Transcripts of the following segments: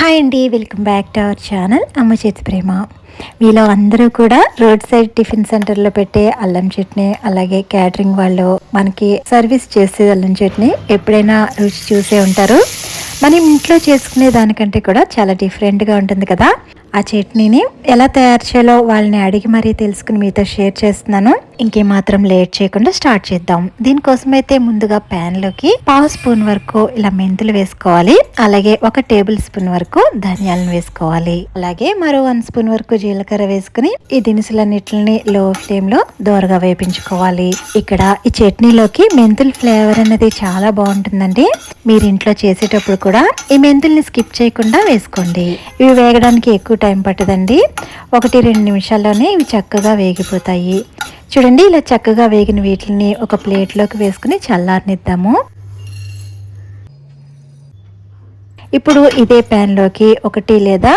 Hi అండి, welcome back to our channel అమ్మ చేతి ప్రేమ. మీలో అందరూ కూడా రోడ్ సైడ్ టిఫిన్ సెంటర్లో పెట్టే అల్లం చట్నీ, అలాగే క్యాటరింగ్ వాళ్ళు మనకి సర్వీస్ చేసే అల్లం చట్నీ ఎప్పుడైనా రుచి చూసే ఉంటారు. మనం ఇంట్లో చేసుకునే దానికంటే కూడా చాలా డిఫరెంట్గా ఉంటుంది కదా. ఆ చట్నీని ఎలా తయారు చేయాలో వాళ్ళని అడిగి మరీ తెలుసుకుని మీతో షేర్ చేస్తున్నాను. ఇంకేమాత్రం లేట్ చేయకుండా స్టార్ట్ చేద్దాం. దీనికోసం అయితే ముందుగా ప్యాన్లోకి 1/2 స్పూన్ వరకు ఇలా మెంతులు వేసుకోవాలి. అలాగే 1 టేబుల్ స్పూన్ వరకు ధనియాలను వేసుకోవాలి. అలాగే మరో 1 స్పూన్ వరకు జీలకర్ర వేసుకుని ఈ దినుసులన్నిటిని లో ఫ్లేమ్ లో దోరగా వేపించుకోవాలి. ఇక్కడ ఈ చట్నీలోకి మెంతుల ఫ్లేవర్ అనేది చాలా బాగుంటుందండి. మీరు ఇంట్లో చేసేటప్పుడు కూడా ఈ మెంతుల్ని స్కిప్ చేయకుండా వేసుకోండి. ఇవి వేగడానికి ఎక్కువ టైం పట్టదండి. 1-2 నిమిషాల్లోనే ఇవి చక్కగా వేగిపోతాయి. చూడండి, ఇలా చక్కగా వేగిన వీటిని ఒక ప్లేట్లోకి వేసుకుని చల్లారనిద్దాము. ఇప్పుడు ఇదే ప్యాన్లోకి 1 లేదా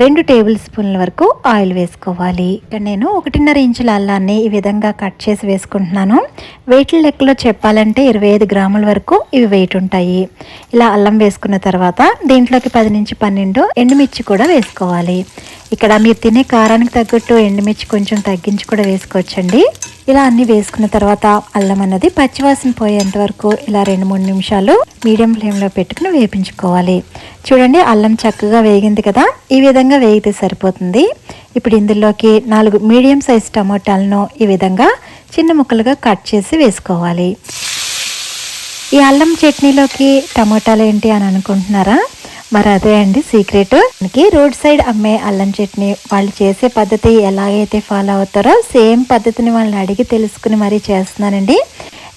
2 టేబుల్ స్పూన్ల వరకు ఆయిల్ వేసుకోవాలి. ఇక్కడ నేను 1.5 ఇంచుల అల్లాన్ని ఈ విధంగా కట్ చేసి వేసుకుంటున్నాను. వెయిట్ల లెక్కలో చెప్పాలంటే 25 గ్రాముల వరకు ఇవి వెయిట్ ఉంటాయి. ఇలా అల్లం వేసుకున్న తర్వాత దీంట్లోకి 10-12 ఎండుమిర్చి కూడా వేసుకోవాలి. ఇక్కడ మీరు తినే కారానికి తగ్గట్టు ఎండుమిర్చి కొంచెం తగ్గించి కూడా వేసుకోవచ్చండి. ఇలా అన్ని వేసుకున్న తర్వాత అల్లం అన్నది పచ్చివాసన పోయేంత వరకు ఇలా 2-3 నిమిషాలు మీడియం ఫ్లేమ్లో పెట్టుకుని వేపించుకోవాలి. చూడండి, అల్లం చక్కగా వేగింది కదా. ఈ విధంగా వేగితే సరిపోతుంది. ఇప్పుడు ఇందులోకి 4 మీడియం సైజ్ టమోటాలను ఈ విధంగా చిన్న ముక్కలుగా కట్ చేసి వేసుకోవాలి. ఈ అల్లం చట్నీలోకి టమోటాలు ఏంటి అని అనుకుంటున్నారా? మరి అదే అండి సీక్రెట్. మనకి రోడ్ సైడ్ అమ్మే అల్లం చట్నీ వాళ్ళు చేసే పద్ధతి ఎలాగైతే ఫాలో అవుతారో సేమ్ పద్ధతిని వాళ్ళని అడిగి తెలుసుకుని మరీ చేస్తున్నానండి.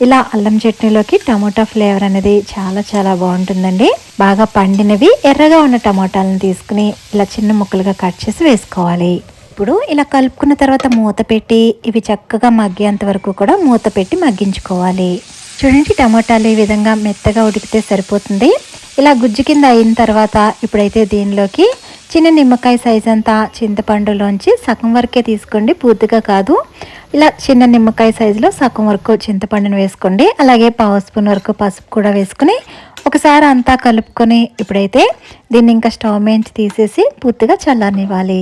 ఇలా అల్లం చట్నీలోకి టమోటా ఫ్లేవర్ అనేది చాలా చాలా బాగుంటుందండి. బాగా పండినవి ఎర్రగా ఉన్న టమోటాలను తీసుకుని ఇలా చిన్న ముక్కలుగా కట్ చేసి వేసుకోవాలి. ఇప్పుడు ఇలా కలుపుకున్న తర్వాత మూత పెట్టి ఇవి చక్కగా మగ్గేంత వరకు కూడా మూత పెట్టి మగ్గించుకోవాలి. చూడండి, టమోటాలు ఈ విధంగా మెత్తగా ఉడికితే సరిపోతుంది. ఇలా గుజ్జు కింద అయిన తర్వాత ఇప్పుడైతే దీనిలోకి చిన్న నిమ్మకాయ సైజ్ అంతా చింతపండులోంచి సగం వరకే తీసుకోండి, పూర్తిగా కాదు. ఇలా చిన్న నిమ్మకాయ సైజులో సగం వరకు చింతపండును వేసుకోండి. అలాగే 1/2 స్పూన్ వరకు పసుపు కూడా వేసుకుని ఒకసారి అంతా కలుపుకొని ఇప్పుడైతే దీన్ని ఇంకా స్టవ్ మీద తీసేసి పూర్తిగా చల్లారనివ్వాలి.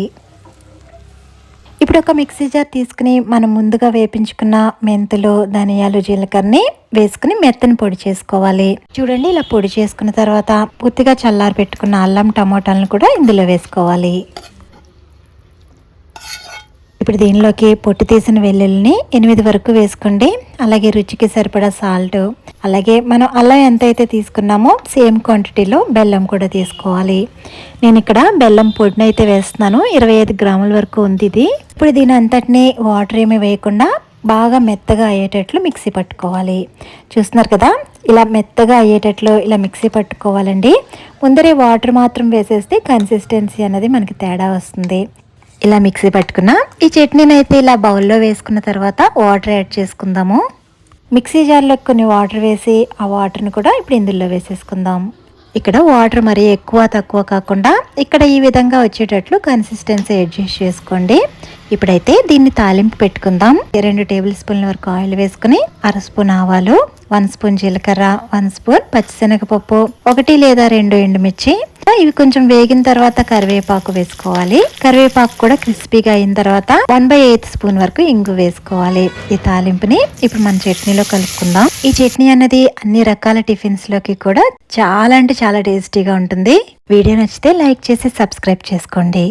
ఇప్పుడు ఒక మిక్సీ జార్ తీసుకుని మనం ముందుగా వేపించుకున్న మెంతులు, ధనియాలు, జీలకర్రని వేసుకుని మెత్తని పొడి చేసుకోవాలి. చూడండి, ఇలా పొడి చేసుకున్న తర్వాత పూర్తిగా చల్లారి పెట్టుకున్న అల్లం, టమోటాలను కూడా ఇందులో వేసుకోవాలి. ఇప్పుడు దీనిలోకి పొట్టు తీసిన వెల్లుల్లిని 8 వరకు వేసుకోండి. అలాగే రుచికి సరిపడా సాల్ట్, అలాగే మనం అల్లం ఎంతైతే తీసుకున్నామో సేమ్ క్వాంటిటీలో బెల్లం కూడా తీసుకోవాలి. నేను ఇక్కడ బెల్లం పొడిని అయితే వేస్తున్నాను. 25 గ్రాముల వరకు ఉంది ఇది. ఇప్పుడు దీని అంతటిని వాటర్ ఏమీ వేయకుండా బాగా మెత్తగా అయ్యేటట్లు మిక్సీ పట్టుకోవాలి. చూస్తున్నారు కదా, ఇలా మెత్తగా అయ్యేటట్లు ఇలా మిక్సీ పట్టుకోవాలండి. ముందరే వాటర్ మాత్రం వేసేస్తే కన్సిస్టెన్సీ అనేది మనకి తేడా వస్తుంది. ఇలా మిక్సీ పట్టుకున్న ఈ చట్నీని అయితే ఇలా బౌల్లో వేసుకున్న తర్వాత వాటర్ యాడ్ చేసుకుందాము. మిక్సీ జార్లో కొన్ని వాటర్ వేసి ఆ వాటర్ని కూడా ఇప్పుడు ఇందులో వేసేసుకుందాం. ఇక్కడ వాటర్ మరీ ఎక్కువ తక్కువ కాకుండా ఇక్కడ ఈ విధంగా వచ్చేటట్లు కన్సిస్టెన్సీ అడ్జస్ట్ చేసుకోండి. ఇప్పుడైతే దీన్ని తాలింపు పెట్టుకుందాం. 2 టేబుల్ స్పూన్ల వరకు ఆయిల్ వేసుకుని 1/2 స్పూన్ ఆవాలు, 1 స్పూన్ జీలకర్ర, 1 స్పూన్ పచ్చిశనగపప్పు, 1 లేదా 2 ఎండుమిర్చి. ఇవి కొంచెం వేగిన తర్వాత కరివేపాకు వేసుకోవాలి. కరివేపాకు కూడా క్రిస్పీగా అయిన తర్వాత 1/8 స్పూన్ వరకు ఇంగు వేసుకోవాలి. ఈ తాలింపుని ఇప్పుడు మన చట్నీలో కలుపుకుందాం. ఈ చట్నీ అన్నది అన్ని రకాల టిఫిన్స్ లోకి కూడా చాలా అంటే చాలా టేస్టీగా ఉంటుంది. వీడియో నచ్చితే లైక్ చేసి సబ్స్క్రైబ్ చేసుకోండి.